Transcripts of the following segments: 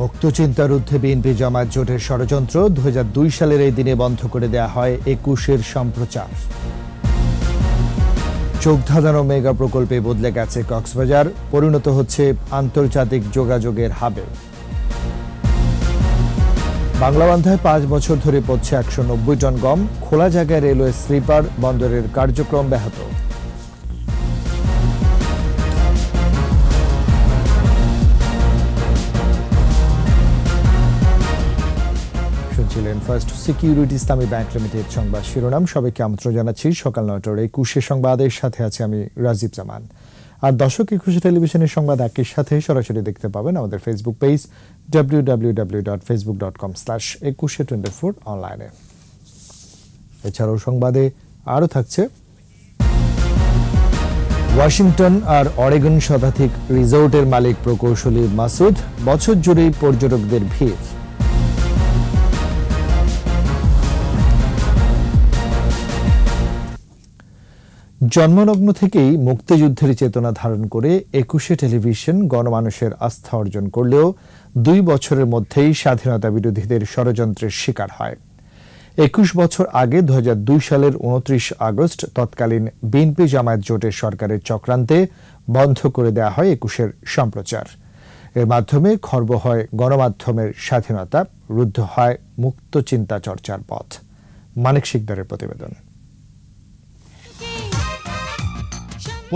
মুক্তচিন্তার ঊর্ধ্বে বিএনপি জামায়াত জোটের ষড়যন্ত্র ২০০২ সালের এই দিনে বন্ধ করে দেয়া হয় ২১-এর সম্প্রচার। চোখ ধাঁধানো মেগা প্রকল্পে বদলে গেছে কক্সবাজার, পরিণত হচ্ছে আন্তর্জাতিক যোগাযোগের হাবে। বাংলাবান্ধায় ৫ বছর ধরে পড়ছে ১৯০ টন গম, খোলা জায়গায় রেলওয়ে স্লিপার, বন্দরের কার্যক্রম ব্যাহত। শুনছিলেন ফার্স্ট সিকিউরিটি ইসলামী ব্যাংক লিমিটেড সংবাদ শিরোনাম। সবাইকে আমন্ত্রণ জানাচ্ছি সকাল ৯টার ২১ সংবাদের সাথে আছে আমি রাজীব জামান। আর দর্শক ২১ টেলিভিশনের সংবাদ একই সাথে সরাসরি দেখতে পাবেন আমাদের ফেসবুক পেজ www.facebook.com/2124 অনলাইনে। এছাড়াও সংবাদে আরও থাকছে ওয়াশিংটন আর অরেগন শতাধিক রিসোর্টের মালিক প্রকৌশলী মাসুদ, বছর জুড়েই পর্যটকদের ভিড়। জন্মলগ্ন থেকেই মুক্তিযুদ্ধের চেতনা ধারণ করে ২১ টেলিভিশন গণমানুষের আস্থা অর্জন করলেও ২ বছরের মধ্যেই স্বাধীনতা বিরোধীদের ষড়যন্ত্রের শিকার হয়। ২১ বছর আগে ২০০২ সালের ২৯ আগস্ট তৎকালীন বিএনপি জামায়াত জোটের সরকারের চক্রান্তে বন্ধ করে দেয়া হয় ২১-এর সম্প্রচার। এর মাধ্যমে খর্ব হয় গণমাধ্যমের স্বাধীনতা, রুদ্ধ হয় মুক্ত চিন্তা চর্চার পথ। মানিক শিকদারের প্রতিবেদন।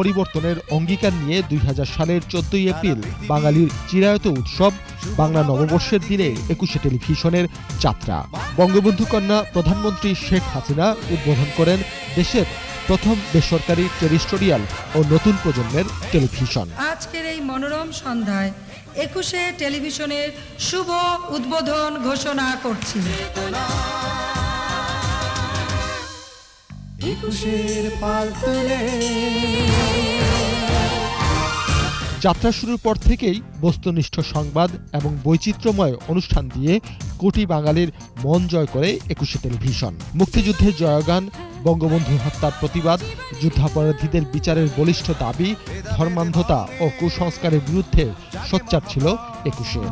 পরিবর্তনের অঙ্গীকার নিয়ে ২০০০ সালের ১৪ এপ্রিল বাঙালির চিরায়ত উৎসব বাংলা নববর্ষের দিনে ২১ টেলিভিশনের যাত্রা। বঙ্গবন্ধু কন্যা প্রধানমন্ত্রী শেখ হাসিনা উদ্বোধন করেন দেশের প্রথম বেসরকারি টেরিস্টোরিয়াল ও নতুন প্রজন্মের টেলিভিশন। আজকের এই মনোরম সন্ধ্যায় ২১ টেলিভিশনের শুভ উদ্বোধন ঘোষণা করছি। যাত্রা শুরুর পর থেকেই বস্তুনিষ্ঠ সংবাদ এবং বৈচিত্র্যময় অনুষ্ঠান দিয়ে কোটি বাঙালির মন জয় করে ২১ টেলিভিশন। মুক্তিযুদ্ধের জয়গান, বঙ্গবন্ধু হত্যার প্রতিবাদ, যুদ্ধাপরাধীদের বিচারের বলিষ্ঠ দাবি, ধর্মান্ধতা ও কুসংস্কারের বিরুদ্ধে সোচ্চার ছিল ২১।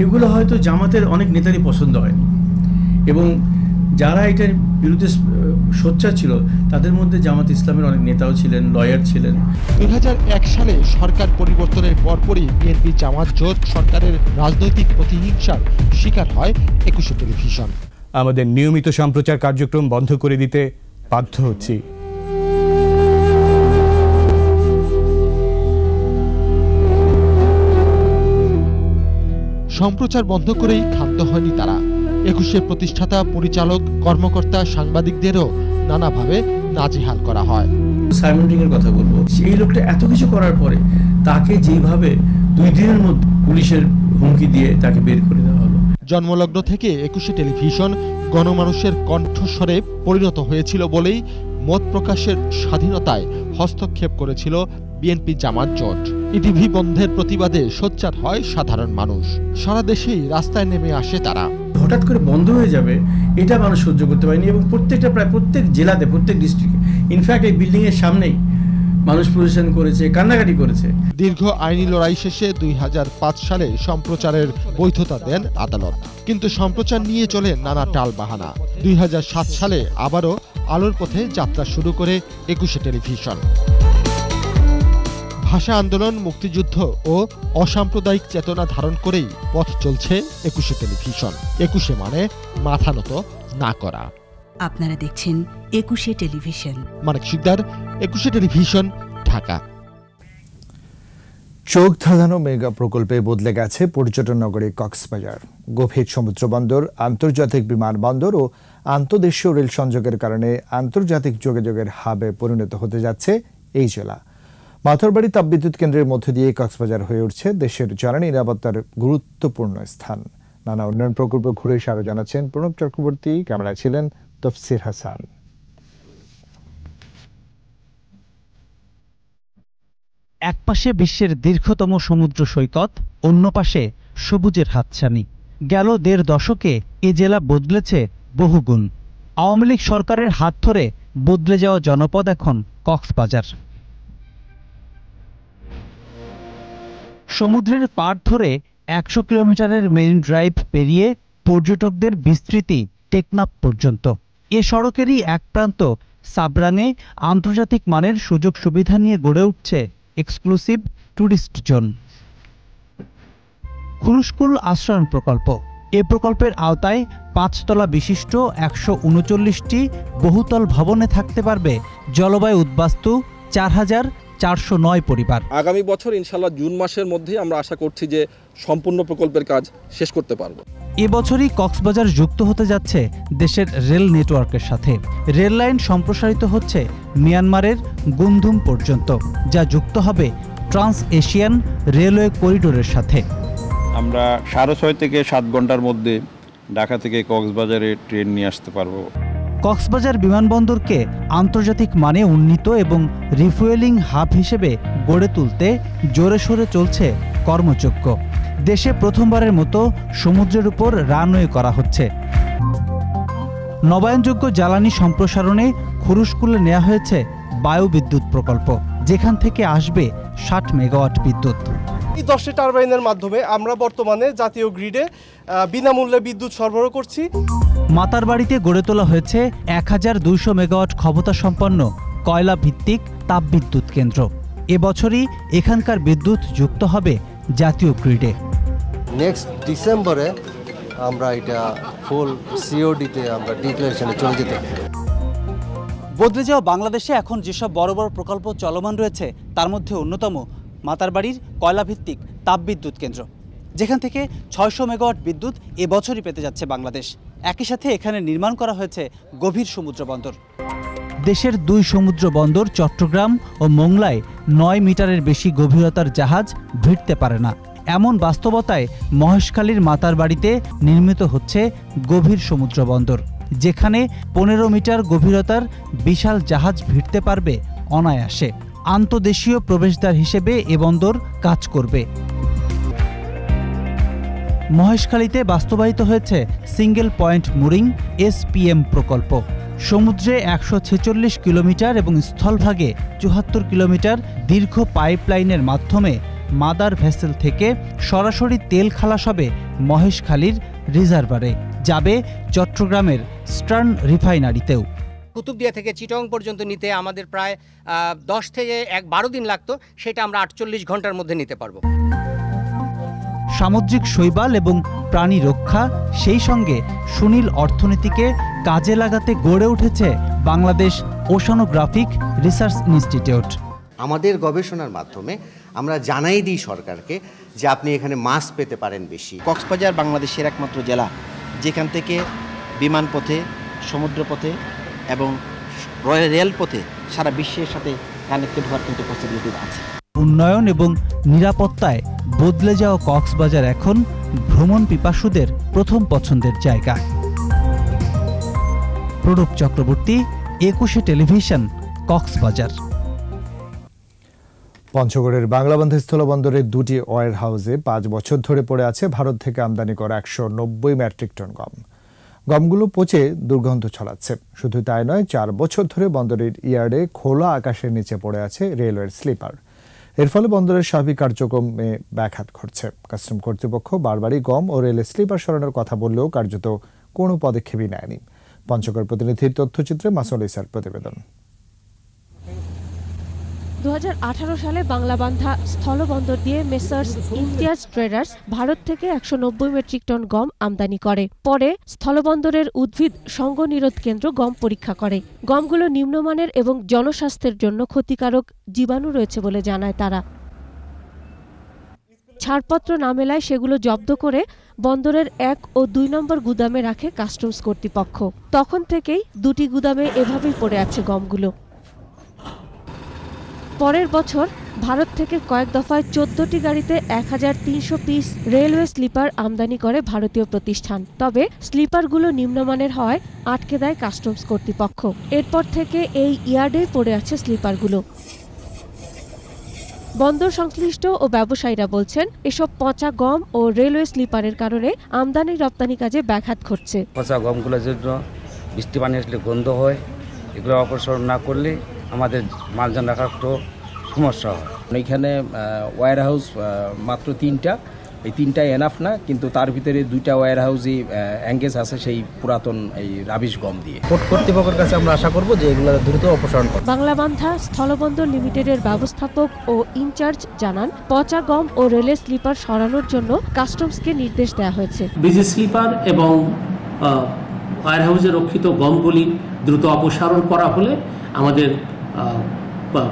এগুলো হয়তো জামাতের অনেক নেতারই পছন্দ হয়নি, এবং যারা এটার বিরুদ্ধে সোচ্চার ছিল তাদের মধ্যে জামাত ইসলামের অনেক নেতাও ছিলেন, লয়ার ছিলেন। ২০০১ সালে সরকার পরিবর্তনের পরপরই বিএনপি জামাত জোট সরকারের রাজনৈতিক প্রতিহিংসার শিকার হয় ২১ টেলিভিশন। আমাদের নিয়মিত সম্প্রচার কার্যক্রম বন্ধ করে দিতে বাধ্য হচ্ছি। সম্প্রচার বন্ধ করেই ক্ষান্ত হয়নি তারা। ২১-এর প্রতিষ্ঠাতা, পরিচালক, কর্মকর্তা, সাংবাদিকদেরও নানাভাবে নাজেহাল করা হয়। সাইমন রিংয়ের কথা বলবো, এই লোকটা এত কিছু করার পরে তাকে যেভাবে ২ দিনের মধ্যে পুলিশের হুমকি দিয়ে তাকে বের করে দেওয়া হলো। জন্মলগ্ন থেকে ২১ টেলিভিশন গণমানুষের কণ্ঠস্বরে পরিণত হয়েছিল বলেই মত প্রকাশের স্বাধীনতায় হস্তক্ষেপ করেছিল বিএনপি জামাত জোট। ইটিভি বন্ধের প্রতিবাদে সোচ্চার হয় সাধারণ মানুষ। সারা দেশেই রাস্তায় নেমে আসে তারা। হঠাৎ করে বন্ধ হয়ে যাবে এটা মানুষ সহ্য করতে পারেনি, এবং প্রায় প্রত্যেক জেলাতে, প্রত্যেক ডিস্ট্রিক্টে, ইনফ্যাক্ট এই বিল্ডিং এর সামনেই মানুষ প্রদর্শন করেছে, কান্নাকাটি করেছে। দীর্ঘ আইনি লড়াই শেষে ২০০৫ সালে সম্প্রচারের বৈধতা দেন আদালত, কিন্তু সম্প্রচার নিয়ে চলে নানা টালবাহানা। ২০০৭ সালে আবারও আলোর পথে যাত্রা শুরু করে ২১ টেলিভিশন। ভাষা আন্দোলন, মুক্তিযুদ্ধ ও অসাম্প্রদায়িক চেতনা ধারণ করেই পথ চলছে ২১ টেলিভিশন। ২১ মানে মাথা নত না করা। আপনারা দেখছেন ২১ টেলিভিশন। মানিক শিকদার, ২১ টেলিভিশন, ঢাকা। চোখ ধাঁধানো মেগা প্রকল্পে বদলে গেছে পর্যটন নগরী কক্সবাজার। গভীর সমুদ্র বন্দর, আন্তর্জাতিক বিমানবন্দর ও আন্তদেশীয় রেল সংযোগের কারণে আন্তর্জাতিক যোগাযোগের হাবে পরিণত হতে যাচ্ছে এই জেলা। মাথরবাড়ি তাপবিদ্যুৎ কেন্দ্রের মধ্য দিয়ে কক্সবাজার হয়ে উঠছে দেশের জ্বালানি নিরাপত্তার গুরুত্বপূর্ণ স্থান। নানা উন্নয়ন প্রকল্প ঘুরে এসে আরো জানাচ্ছেন প্রণব চক্রবর্তী, ক্যামেরায় ছিলেন তফসির হাসান। একপাশে বিশ্বের দীর্ঘতম সমুদ্র সৈকত, অন্য পাশে সবুজের হাতছানি। গেল ১.৫ দশকে এ জেলা বদলেছে বহুগুণ। আওয়ামী লীগ সরকারের হাত ধরে বদলে যাওয়া জনপদ এখন কক্সবাজার। সমুদ্রের পাড় ধরে 100 কিলোমিটারের মেরিন ড্রাইভ পেরিয়ে পর্যটকদের বিস্তৃতি টেকনাফ পর্যন্ত। এ সড়কেরই এক প্রান্ত সাবরাঙে আন্তর্জাতিক মানের সুযোগ সুবিধা নিয়ে গড়ে উঠছে এক্সক্লুসিভ ট্যুরিস্ট জোন। খুরুশকুল আশ্রয়ণ প্রকল্প। এ প্রকল্পের আওতায় 5 তলা বিশিষ্ট 139টি বহুতল ভবনে থাকতে পারবে জলবায়ু উদ্বাস্তু 4,409 পরিবার। আগামী বছর ইনশাআল্লাহ জুন মাসের মধ্যেই আমরা আশা করছি যে সম্পূর্ণ প্রকল্পের কাজ শেষ করতে পারব। এবছরই কক্সবাজার যুক্ত হতে যাচ্ছে দেশের রেল নেটওয়ার্কের সাথে। রেল লাইন সম্প্রসারিত হচ্ছে মিয়ানমারের গুমধুম পর্যন্ত, যা যুক্ত হবে ট্রান্স এশিয়ান রেলওয়ে করিডোরের সাথে। আমরা 6.5 থেকে 7 ঘন্টার মধ্যে ঢাকা থেকে কক্সবাজারে ট্রেন নিয়ে আসতে পারবো। কক্সবাজার বিমানবন্দরকে আন্তর্জাতিক মানে উন্নীত এবং রিফুয়েলিং হাব হিসেবে গড়ে তুলতে জোরে সোরে চলছে কর্মযজ্ঞ। দেশে প্রথমবারের মতো সমুদ্রের উপর রানওয়ে করা হচ্ছে। নবায়নযোগ্য জ্বালানি সম্প্রসারণে খুরুশকুলে নেওয়া হয়েছে বায়ু বিদ্যুৎ প্রকল্প, যেখান থেকে আসবে 60 মেগাওয়াট বিদ্যুৎ। এই 10টি টারবাইনের মাধ্যমে আমরা বর্তমানে জাতীয় গ্রিডে বিনামূল্যে বিদ্যুৎ সরবরাহ করছি। মাতারবাড়িতে গড়ে তোলা হয়েছে 1200 মেগাওয়াট ক্ষমতা সম্পন্ন কয়লা ভিত্তিক তাপবিদ্যুৎ কেন্দ্র। এবছরই এখানকার বিদ্যুৎ যুক্ত হবে জাতীয় গ্রিডে। নেক্সট ডিসেম্বরে আমরা এটা ফুল সিওডিতে আমরা ডিক্লারেশনে চলে যেতে। বদলে যাওয়া বাংলাদেশে এখন যেসব বড় বড় প্রকল্প চলমান রয়েছে তার মধ্যে অন্যতম মাতারবাড়ির কয়লাভিত্তিক তাপবিদ্যুৎ কেন্দ্র, যেখান থেকে 600 মেগাওয়াট বিদ্যুৎ এবছরই পেতে যাচ্ছে বাংলাদেশ। একই সাথে এখানে নির্মাণ করা হয়েছে গভীর সমুদ্র বন্দর। দেশের 2 সমুদ্র বন্দর চট্টগ্রাম ও মোংলায় 9 মিটারের বেশি গভীরতার জাহাজ ভিড়তে পারে না। এমন বাস্তবতায় মহেশখালীর মাতারবাড়িতে নির্মিত হচ্ছে গভীর সমুদ্র বন্দর, যেখানে 15 মিটার গভীরতার বিশাল জাহাজ ভিড়তে পারবে অনায়াসে। আন্তদেশীয় প্রবেশদ্বার হিসেবে এ বন্দর কাজ করবে। মহেশখালীতে বাস্তবায়িত হয়েছে সিঙ্গেল পয়েন্ট মুরিং SPM প্রকল্প। সমুদ্রে 146 কিলোমিটার এবং স্থলভাগে 74 কিলোমিটার দীর্ঘ পাইপলাইনের মাধ্যমে মাদার ভেসেল থেকে সরাসরি তেল খালাস হবে মহেশখালীর রিজার্ভারে, যাবে চট্টগ্রামের স্টার্ন রিফাইনারিতেও। কুতুবদিয়া থেকে চিটং পর্যন্ত নিতে আমাদের প্রায় 10 থেকে 12 দিন লাগতো, সেটা আমরা 48 ঘন্টার মধ্যে নিতে পারবো। সামুদ্রিক শৈবাল এবং প্রাণী রক্ষা, সেই সঙ্গে সুনীল অর্থনীতিকে কাজে লাগাতে গড়ে উঠেছে বাংলাদেশ ওশানোগ্রাফিক রিসার্চ ইনস্টিটিউট। আমাদের গবেষণার মাধ্যমে আমরা জানাই দিই সরকারকে যে আপনি এখানে মাছ পেতে পারেন বেশি। কক্সবাজার বাংলাদেশের একমাত্র জেলা যেখান থেকে বিমান পথে, সমুদ্র পথে এবং রেল পথে সারা বিশ্বের সাথে কানেক্টেড হওয়ার কিন্তু পসিবিলিটি আছে। উন্নয়ন এবং নিরাপত্তায় বদলে যাওয়া কক্সবাজার এখন ভ্রমণ পিপাসুদের প্রথম পছন্দের জায়গা। প্রণব চক্রবর্তী, 21 টেলিভিশন, কক্সবাজার। পঞ্চগড়ের বাংলাবান্ধ স্থলবন্দরের 2টি ওয়ার হাউসে 5 বছর ধরে পড়ে আছে ভারত থেকে আমদানি করা 190 মেট্রিক টন গম। গমগুলো পচে দুর্গন্ধ ছড়াচ্ছে। শুধু তাই নয়, 4 বছর ধরে বন্দরের ইয়ার্ডে খোলা আকাশের নিচে পড়ে আছে রেলওয়ের স্লিপার। এর ফলে বন্দরের স্বাভাবিক কার্যক্রমে ব্যাঘাত ঘটছে। কাস্টম কর্তৃপক্ষ বারবারই গম ও রেলের স্লিপার সরানোর কথা বললেও কার্যত কোনো পদক্ষেপই নেয়নি। পঞ্চগড় প্রতিনিধির তথ্যচিত্রে মাসুল ইসার প্রতিবেদন। 2018 সালে বাংলাবান্ধা স্থলবন্দর দিয়ে মেসার্স ইমতিয়াজ ট্রেডার্স ভারত থেকে 190 মেট্রিক টন গম আমদানি করে। পরে স্থলবন্দরের উদ্ভিদ সঙ্গ নিরোধ কেন্দ্র গম পরীক্ষা করে। গমগুলো নিম্নমানের এবং জনস্বাস্থ্যের জন্য ক্ষতিকারক জীবাণু রয়েছে বলে জানায় তারা। ছাড়পত্র না মেলায় সেগুলো জব্দ করে বন্দরের 1 ও 2 নম্বর গুদামে রাখে কাস্টমস কর্তৃপক্ষ। তখন থেকেই 2টি গুদামে এভাবেই পড়ে আছে গমগুলো। পরের বছর ভারত থেকে কয়েক দফায় 14টি গাড়িতে 1300 পিস রেলওয়ে স্লিপার আমদানি করে ভারতীয় প্রতিষ্ঠান। তবে স্লিপারগুলো নিম্নমানের হওয়ায় আটকে দেয় কাস্টমস কর্তৃপক্ষ। এরপর থেকে এই ইয়ার্ডে পড়ে আছে স্লিপারগুলো। বন্দর সংশ্লিষ্ট ও ব্যবসায়ীরা বলছেন, এসব পচা গম ও রেলওয়ে স্লিপারের কারণে আমদানি রপ্তানি কাজে ব্যাঘাত ঘটছে। পচা গমগুলোর জন্য বৃষ্টি পানি আসলে গন্ধ হয়, এগুলো অপসারণ না করলে আমাদের মালজান রাখার তো সমস্যা হয়। এখানে ওয়্যার হাউস মাত্র 3টা, এই 3টাই এনাফ না, কিন্তু তার ভিতরে 2টা ওয়্যার হাউসই এঙ্গেজ আছে সেই পুরাতন এই রাবিশ গম দিয়ে। পোর্ট কর্তৃপক্ষের কাছে আমরা আশা করব যে এগুলো দ্রুত অপসারণ করবে। বাংলাবান্ধা স্থলবন্দর লিমিটেডের ব্যবস্থাপক ও ইনচার্জ জানান, পচা গম ও রেলের স্লিপার সরানোর জন্য কাস্টমসকে নির্দেশ দেওয়া হয়েছে। বিজি স্লিপার এবং ওয়্যার হাউসে রক্ষিত গমগুলি দ্রুত অপসারণ করা হলে আমাদের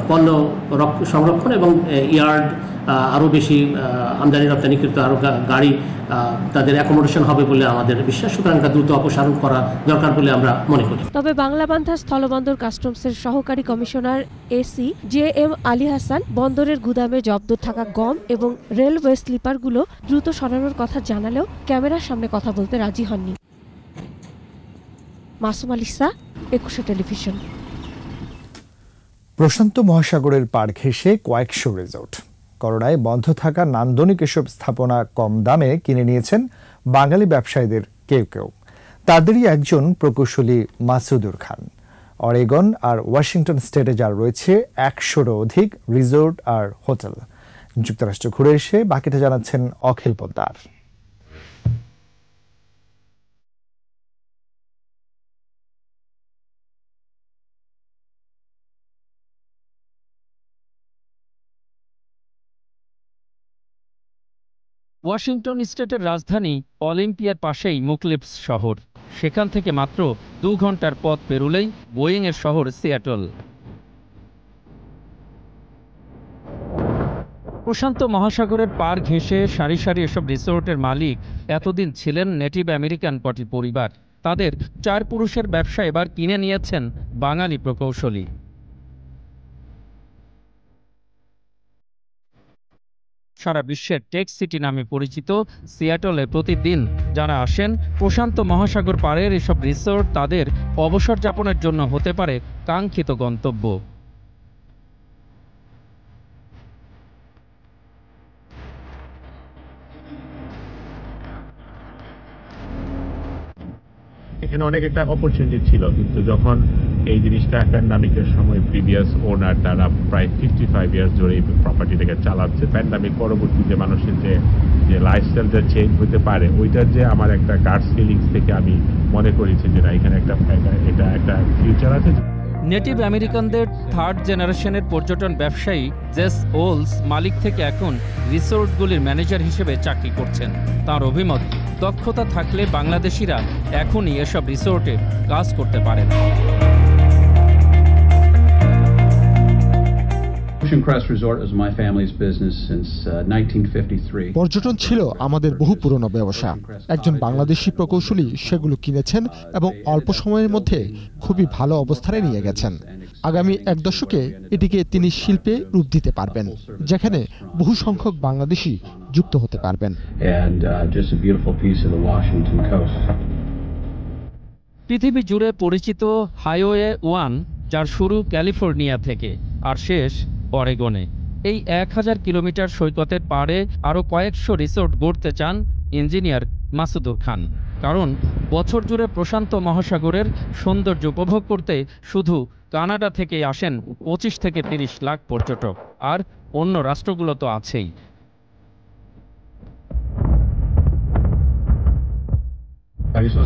পণ্য সংরক্ষণ এবং ইয়ার্ড আরও বেশি আমদানি রপ্তানিকৃত আরও গাড়ি তাদের অ্যাকোমোডেশন হবে বলে আমাদের বিশ্বাস, সুতরাং দ্রুত অপসারণ করা দরকার বলে আমরা মনে করি। তবে বাংলাবান্ধা স্থলবন্দর কাস্টমসের সহকারী commissioner AC JM Ali Hasan বন্দরের গুদামে জব্দ থাকা গম এবং রেলওয়ে স্লিপারগুলো দ্রুত সরানোর কথা জানালেও ক্যামেরার সামনে কথা বলতে রাজি হননি। মাসুম আলিসা, একুশে টেলিভিশন। প্রশান্ত মহাসাগরের পাড় ঘেঁষে কয়েকশো রিসোর্ট। করোনায় বন্ধ থাকা নান্দনিক এসব স্থাপনা কম দামে কিনে নিয়েছেন বাঙালি ব্যবসায়ীদের কেউ কেউ। তাদেরই একজন প্রকৌশলী মাসুদুর খান। অরেগন আর ওয়াশিংটন স্টেটে যার রয়েছে 100-রও অধিক রিসোর্ট আর হোটেল। যুক্তরাষ্ট্র ঘুরে এসে বাকিটা জানাচ্ছেন অখিল পোদ্দার। ওয়াশিংটন স্টেটের রাজধানী অলিম্পিয়ার পাশেই মুকলিপস শহর। সেখান থেকে মাত্র 2 ঘন্টার পথ পেরুলেই বোয়িংয়ের শহর সিয়াটল। প্রশান্ত মহাসাগরের পার ঘেঁষে সারি সারি এসব রিসোর্টের মালিক এতদিন ছিলেন নেটিভ আমেরিকান পরিবার। তাদের 4 পুরুষের ব্যবসা এবার কিনে নিয়েছেন বাঙালি প্রকৌশলী। সারা বিশ্বের টেক সিটি নামে পরিচিত সিয়াটলে প্রতিদিন যারা আসেন, প্রশান্ত মহাসাগর পাড়ের এসব রিসোর্ট তাদের অবসর যাপনের জন্য হতে পারে কাঙ্ক্ষিত গন্তব্য। এখানে অনেক একটা অপরচুনিটি ছিল, কিন্তু যখন এই জিনিসটা প্যান্ডামিকের সময় প্রিভিয়াস ওনার তারা প্রায় 55 ইয়ার্স ধরে এই প্রপার্টিটাকে চালাচ্ছে, প্যান্ডামিক পরবর্তী যে মানুষের যে লাইফস্টাইলটা চেঞ্জ হতে পারে, ওইটার যে আমার একটা গার্ডস ফিলিংস থেকে আমি মনে করেছি যে না, এখানে এটা একটা ফিউচার আছে। নেটিভ আমেরিকানদের 3rd জেনারেশনের পর্যটন ব্যবসায়ী জেস ওলস মালিক থেকে এখন রিসোর্টগুলির ম্যানেজার হিসেবে চাকরি করছেন। তার অভিমত, দক্ষতা থাকলে বাংলাদেশিরা এখনই এসব রিসোর্টে কাজ করতে পারেন। পর্যটন ছিল আমাদের বহু পুরনো ব্যবসা। একজন বাংলাদেশি প্রকৌশলী সেগুলো কিনেছেন এবং অল্প সময়ের মধ্যে খুবই ভালো অবস্থানে নিয়ে গেছেন। আগামী 1 দশকে এটিকে তিনি শিল্পে রূপ দিতে পারবেন, যেখানে বহু সংখ্যক বাংলাদেশি যুক্ত হতে পারবেন। পৃথিবী জুড়ে পরিচিত হাইওয়ে 1, যার শুরু ক্যালিফোর্নিয়া থেকে আর শেষ অরেগনে, এই 1000 কিলোমিটার সৈকতের পাড়ে আরও কয়েকশো রিসোর্ট গড়তে চান ইঞ্জিনিয়ার মাসুদুর খান। কারণ বছর জুড়ে প্রশান্ত মহাসাগরের সৌন্দর্য উপভোগ করতে শুধু কানাডা থেকে আসেন 25 থেকে 30 লাখ পর্যটক, আর অন্য রাষ্ট্রগুলো তো আছেই।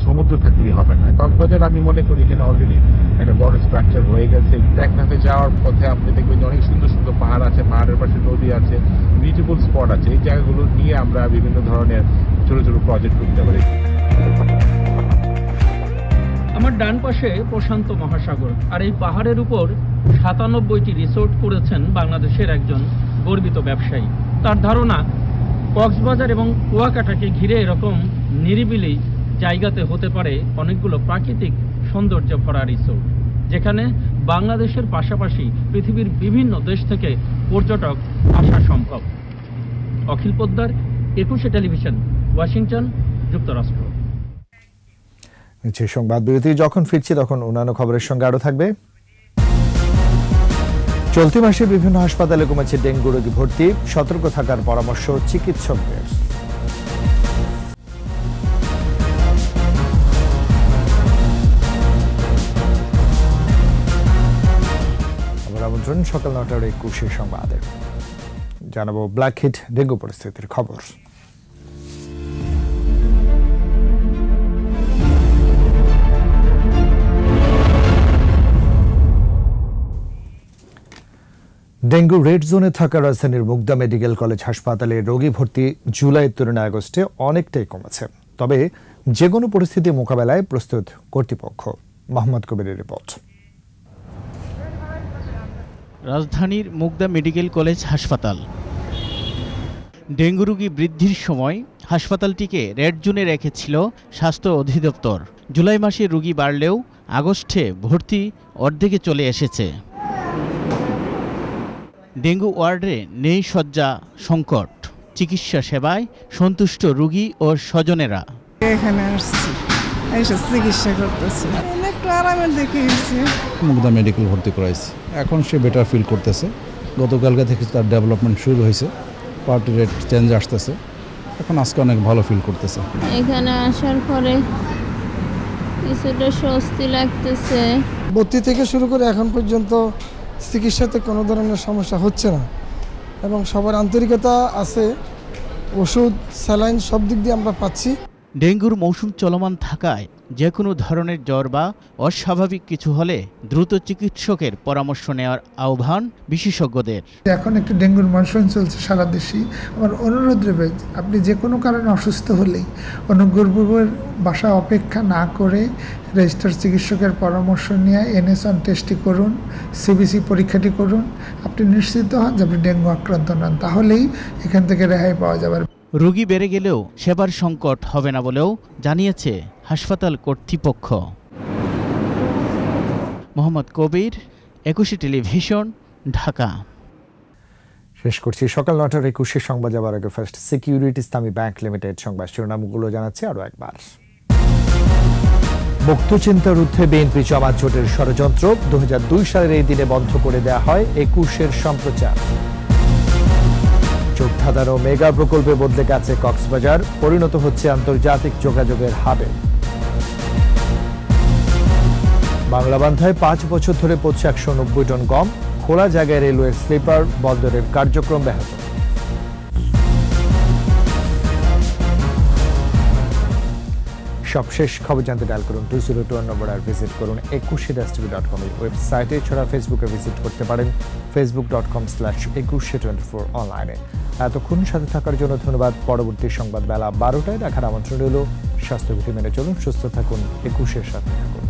সমুদ্র থাকলেই হবে না। কক্সবাজার আমি মনে করি এখানে অলরেডি একটা বড় স্ট্রাকচার হয়ে গেছে। টেকনাফে যাওয়ার পথে আপনি দেখবেন যে অনেক সুন্দর সুন্দর পাহাড় আছে, পাহাড়ের পাশে নদী আছে, বিউটিফুল স্পট আছে। এই জায়গাগুলো নিয়ে আমরা বিভিন্ন ধরনের ছোট ছোট প্রজেক্ট করতে পারি। আমার ডান পাশে প্রশান্ত মহাসাগর, আর এই পাহাড়ের উপর 97টি রিসোর্ট করেছেন বাংলাদেশের একজন গর্বিত ব্যবসায়ী। তার ধারণা, কক্সবাজার এবং কুয়াকাটাকে ঘিরে এরকম নিরিবিলি জায়গাতে হতে পারে অনেকগুলো প্রাকৃতিক সৌন্দর্য ভরা রিসোর্ট, যেখানে বাংলাদেশের পাশাপাশি পৃথিবীর বিভিন্ন দেশ থেকে পর্যটক আসা সম্ভব। অখিল পোদ্দার, একুশে টেলিভিশন, ওয়াশিংটন, যুক্তরাষ্ট্র। সংবাদ বিরতি যখন ফিরছি তখন অন্যান্য খবরের সঙ্গে আরো থাকবে। চলতি মাসে বিভিন্ন হাসপাতালে কমেছে ডেঙ্গু রোগী ভর্তি, সতর্ক থাকার পরামর্শ চিকিৎসকদের। আমন্ত্রণ সকাল 9টার 21 সংবাদে। জানাবো ব্ল্যাকহিট ডেঙ্গু পরিস্থিতির খবর। ডেঙ্গু রেড জোনে থাকা রাজধানীর মুগদা মেডিকেল কলেজ হাসপাতালে রোগী ভর্তি জুলাইয়ের তুলনায় আগস্টে অনেকটাই কমেছে। তবে যে কোনো পরিস্থিতি মোকাবেলায় প্রস্তুত কর্তৃপক্ষ। মোহাম্মদ কবিরের রিপোর্ট। রাজধানীর মুগদা মেডিকেল কলেজ হাসপাতাল। ডেঙ্গু রোগী বৃদ্ধির সময় হাসপাতালটিকে রেড জোনে রেখেছিল স্বাস্থ্য অধিদপ্তর। জুলাই মাসে রোগী বাড়লেও আগস্টে ভর্তি অর্ধেকে চলে এসেছে। ডেঙ্গু ওয়ার্ডে নেই শয্যা সংকট, চিকিৎসা সেবায় সন্তুষ্ট রোগী ও স্বজনেরা। এখানে আসছি, এসে চিকিৎসা করতেছি, একটু আরামের দেখে এসেছি। মুগদা মেডিকেল ভর্তি করাইছি, এখন সে বেটার ফিল করতেছে। গতকালকে থেকে তার ডেভেলপমেন্ট শুরু হয়েছে, পার্টি রেট চেঞ্জ আসতেছে, এখন আজকে অনেক ভালো ফিল করতেছে। এখানে আসার পরে কিছুটা স্বস্তি লাগতেছে। ভর্তি থেকে শুরু করে এখন পর্যন্ত চিকিৎসাতে কোনো ধরনের সমস্যা হচ্ছে না এবং সবার আন্তরিকতা আছে। ওষুধ, স্যালাইন সব দিক দিয়ে আমরা পাচ্ছি। ডেঙ্গুর মৌসুম চলমান থাকায় যে কোনো ধরনের জ্বর বা অস্বাভাবিক কিছু হলে দ্রুত চিকিৎসকের পরামর্শ নেওয়ার আহ্বান বিশেষজ্ঞদের। এখন একটি ডেঙ্গুর মৌসুম চলছে সারা দেশেই। আমার অনুরোধ রইবে, আপনি যে কোনো কারণে অসুস্থ হলেই অনুগ্রহপূর্বক বাসায় অপেক্ষা না করে রেজিস্টার চিকিৎসকের পরামর্শ নিয়ে NS1 টেস্টটি করুন, CBC পরীক্ষাটি করুন। আপনি নিশ্চিত হন যে আপনি ডেঙ্গু আক্রান্ত নন, তাহলেই এখান থেকে রেহাই পাওয়া যাবে। রোগী বেড়ে গেলেও সেবার সংকট হবে না বলেও জানিয়েছে হাসপাতাল কর্তৃপক্ষ। মোহাম্মদ কবির, 21 টেলিভিশন, ঢাকা। শেষ করছি সকাল 9টার 21 সংবাদ যাবার আগে ফার্স্ট সিকিউরিটি ইসলামী ব্যাংক লিমিটেড সংবাদ শিরোনামগুলো জানাচ্ছি আরও একবার। মুক্ত চিন্তার ঊর্ধ্বে বিএনপি জামাত জোটের ষড়যন্ত্র, 2002 সালের এই দিনে বন্ধ করে দেওয়া হয় 21-এর সম্প্রচার। চোখধাঁধার ও মেগা প্রকল্পে বদলে গেছে কক্সবাজার, পরিণত হচ্ছে আন্তর্জাতিক যোগাযোগের হাবে। বাংলাবান্ধায় 5 বছর ধরে পড়ছে 190 টন গম, খোলা জায়গায় রেলওয়ে স্লিপার, বন্দরের কার্যক্রম ব্যাহত। সবশেষ খবর জানতে ডায়াল করুন 2021 নম্বর আর ভিজিট করুন 21tv.com ওয়েবসাইটে। ছড়া ফেসবুকে ভিজিট করতে পারেন facebook.com/2124 অনলাইনে। এতক্ষণ সাথে থাকার জন্য ধন্যবাদ। পরবর্তী সংবাদ বেলা 12টায় দেখার আমন্ত্রণ রইল। স্বাস্থ্যবিধি মেনে চলুন, সুস্থ থাকুন, 21-এর সাথে থাকুন।